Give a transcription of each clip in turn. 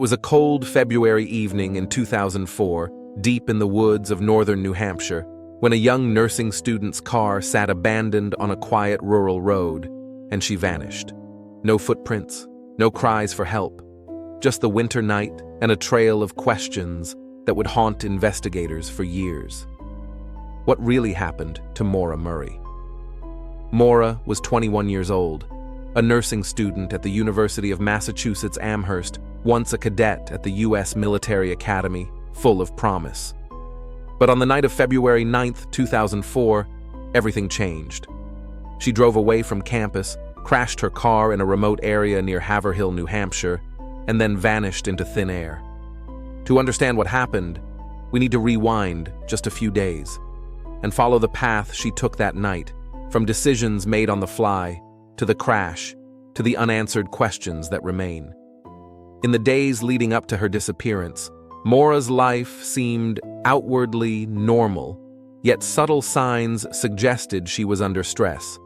was a cold February evening in 2004, deep in the woods of northern New Hampshire, when a young nursing student's car sat abandoned on a quiet rural road, and she vanished. No footprints, no cries for help, just the winter night and a trail of questions that would haunt investigators for years. What really happened to Maura Murray? Maura was 21 years old, a nursing student at the University of Massachusetts Amherst, once a cadet at the U.S. Military Academy, full of promise. But on the night of February 9, 2004, everything changed. She drove away from campus, crashed her car in a remote area near Haverhill, New Hampshire, and then vanished into thin air. To understand what happened, we need to rewind just a few days and follow the path she took that night, from decisions made on the fly, to the crash, to the unanswered questions that remain. In the days leading up to her disappearance, Maura's life seemed outwardly normal, yet subtle signs suggested she was under stress.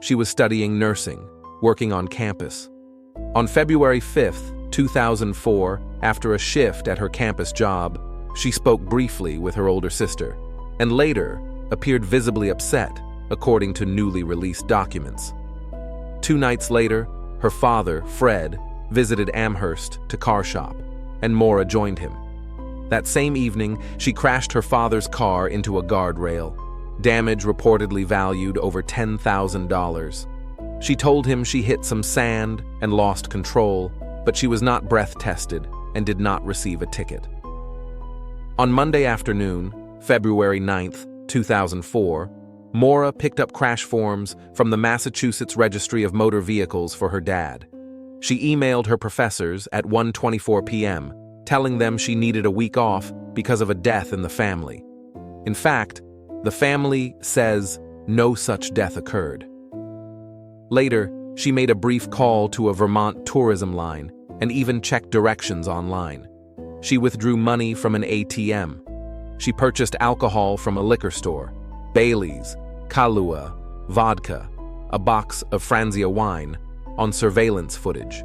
She was studying nursing, working on campus. On February 5, 2004, after a shift at her campus job, she spoke briefly with her older sister, and later appeared visibly upset, according to newly released documents. 2 nights later, her father, Fred, visited Amherst to car shop, and Maura joined him. That same evening, she crashed her father's car into a guardrail, damage reportedly valued over $10,000. She told him she hit some sand and lost control, but she was not breath tested and did not receive a ticket. On Monday afternoon, February 9, 2004, Maura picked up crash forms from the Massachusetts Registry of Motor Vehicles for her dad. She emailed her professors at 1:24 p.m., telling them she needed a week off because of a death in the family. In fact, the family says no such death occurred. Later, she made a brief call to a Vermont tourism line and even checked directions online. She withdrew money from an ATM. She purchased alcohol from a liquor store, Bailey's, Kahlua, vodka, a box of Franzia wine, on surveillance footage.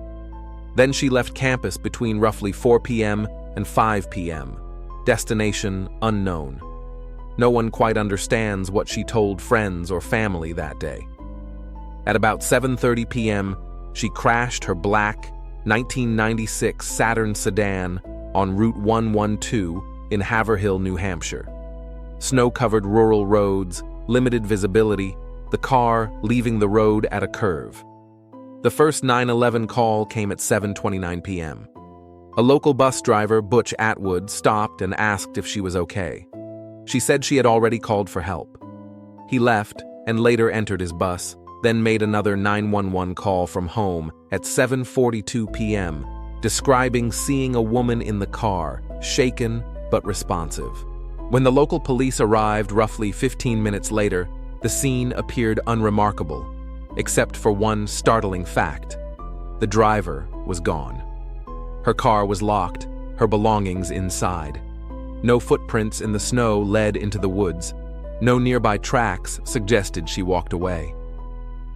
Then she left campus between roughly 4 p.m. and 5 p.m., destination unknown. No one quite understands what she told friends or family that day. At about 7:30 p.m., she crashed her black 1996 Saturn sedan on Route 112 in Haverhill, New Hampshire. Snow-covered rural roads, limited visibility, the car leaving the road at a curve. The first 911 call came at 7:29 p.m. A local bus driver, Butch Atwood, stopped and asked if she was okay. She said she had already called for help. He left and later entered his bus, then made another 911 call from home at 7:42 p.m., describing seeing a woman in the car, shaken but responsive. When the local police arrived roughly 15 minutes later, the scene appeared unremarkable, except for one startling fact: the driver was gone. Her car was locked, her belongings inside. No footprints in the snow led into the woods. No nearby tracks suggested she walked away.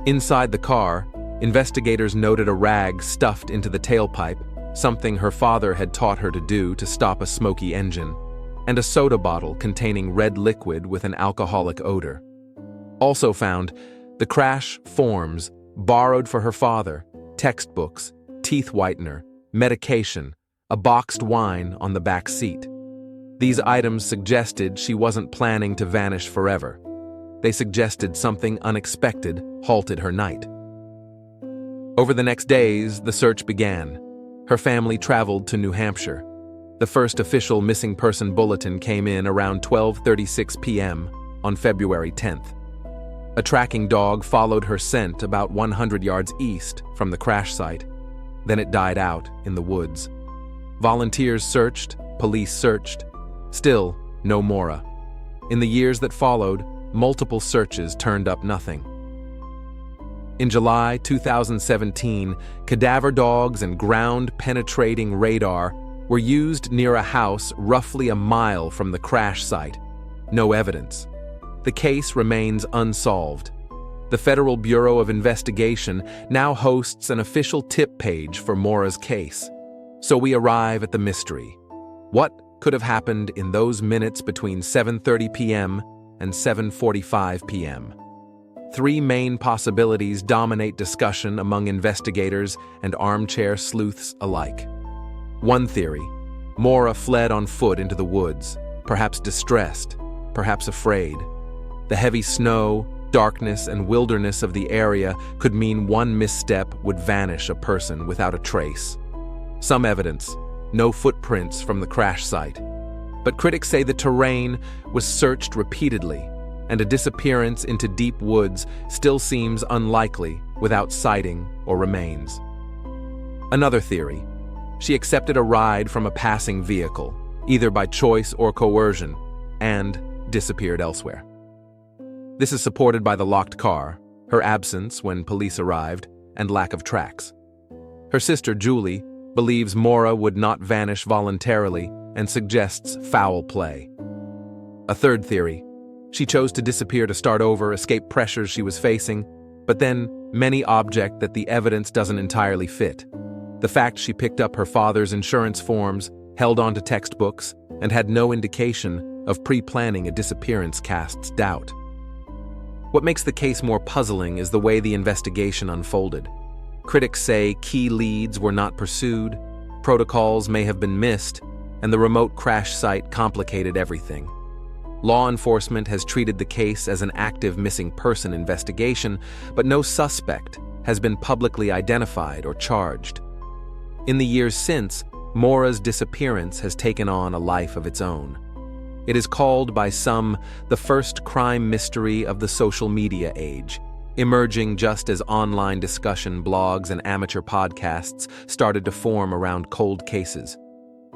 Inside the car, investigators noted a rag stuffed into the tailpipe, something her father had taught her to do to stop a smoky engine, and a soda bottle containing red liquid with an alcoholic odor. Also found, the crash forms borrowed for her father, textbooks, teeth whitener, medication, a boxed wine on the back seat. These items suggested she wasn't planning to vanish forever. They suggested something unexpected halted her night. Over the next days, the search began. Her family traveled to New Hampshire. The first official missing person bulletin came in around 12:36 p.m. on February 10th. A tracking dog followed her scent about 100 yards east from the crash site. Then it died out in the woods. Volunteers searched, police searched. Still, no Maura. In the years that followed, multiple searches turned up nothing. In July 2017, cadaver dogs and ground-penetrating radar were used near a house roughly a mile from the crash site. No evidence. The case remains unsolved. The Federal Bureau of Investigation now hosts an official tip page for Maura's case. So we arrive at the mystery. What could have happened in those minutes between 7:30 p.m. and 7:45 p.m.? Three main possibilities dominate discussion among investigators and armchair sleuths alike. One theory: Maura fled on foot into the woods, perhaps distressed, perhaps afraid. The heavy snow, darkness, and wilderness of the area could mean one misstep would vanish a person without a trace. Some evidence: no footprints from the crash site. But critics say the terrain was searched repeatedly, and a disappearance into deep woods still seems unlikely without sighting or remains. Another theory: she accepted a ride from a passing vehicle, either by choice or coercion, and disappeared elsewhere. This is supported by the locked car, her absence when police arrived, and lack of tracks. Her sister, Julie, believes Maura would not vanish voluntarily and suggests foul play. A third theory: she chose to disappear to start over, escape pressures she was facing, but then many object that the evidence doesn't entirely fit. The fact she picked up her father's insurance forms, held on to textbooks, and had no indication of pre-planning a disappearance casts doubt. What makes the case more puzzling is the way the investigation unfolded. Critics say key leads were not pursued, protocols may have been missed, and the remote crash site complicated everything. Law enforcement has treated the case as an active missing person investigation, but no suspect has been publicly identified or charged. In the years since, Maura's disappearance has taken on a life of its own. It is called by some the first crime mystery of the social media age, emerging just as online discussion blogs and amateur podcasts started to form around cold cases.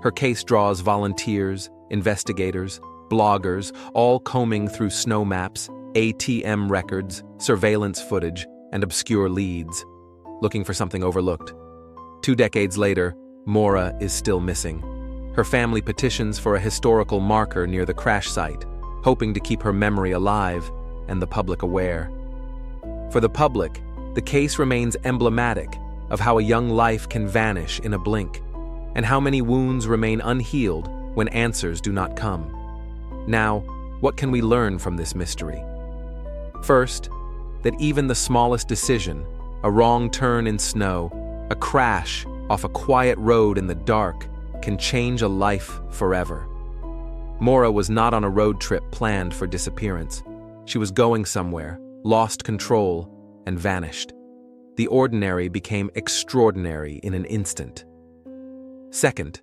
Her case draws volunteers, investigators, bloggers, all combing through snow maps, ATM records, surveillance footage, and obscure leads, looking for something overlooked. 2 decades later, Maura is still missing. Her family petitions for a historical marker near the crash site, hoping to keep her memory alive and the public aware. For the public, the case remains emblematic of how a young life can vanish in a blink, and how many wounds remain unhealed when answers do not come. Now, what can we learn from this mystery? First, that even the smallest decision, a wrong turn in snow, a crash off a quiet road in the dark, can change a life forever. Maura was not on a road trip planned for disappearance. She was going somewhere, lost control, and vanished. The ordinary became extraordinary in an instant. Second,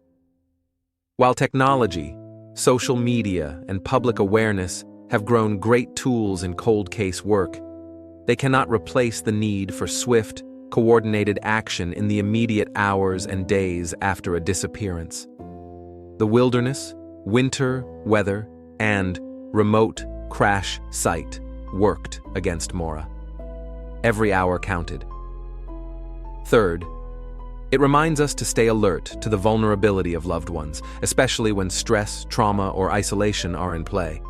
while technology, social media, and public awareness have grown great tools in cold case work, they cannot replace the need for swift, coordinated action in the immediate hours and days after a disappearance. The wilderness, winter weather, and remote crash site worked against Maura. Every hour counted. Third, it reminds us to stay alert to the vulnerability of loved ones, especially when stress, trauma, or isolation are in play.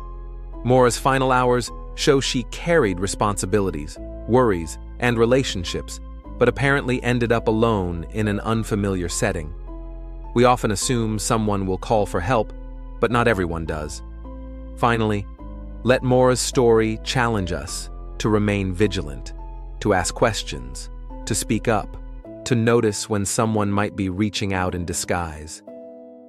Maura's final hours show she carried responsibilities, worries, and relationships, but apparently ended up alone in an unfamiliar setting. We often assume someone will call for help, but not everyone does. Finally, let Maura's story challenge us to remain vigilant, to ask questions, to speak up, to notice when someone might be reaching out in disguise,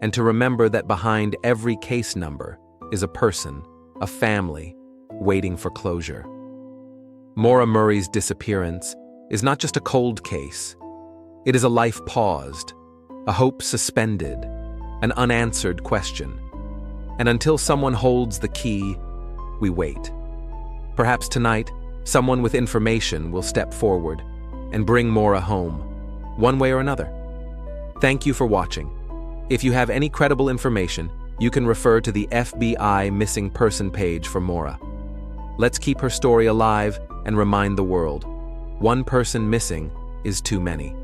and to remember that behind every case number is a person, a family, waiting for closure. Maura Murray's disappearance is not just a cold case. It is a life paused, a hope suspended, an unanswered question. And until someone holds the key, we wait. Perhaps tonight, someone with information will step forward and bring Maura home, one way or another. Thank you for watching. If you have any credible information, you can refer to the FBI Missing Person page for Maura. Let's keep her story alive and remind the world: one person missing is too many.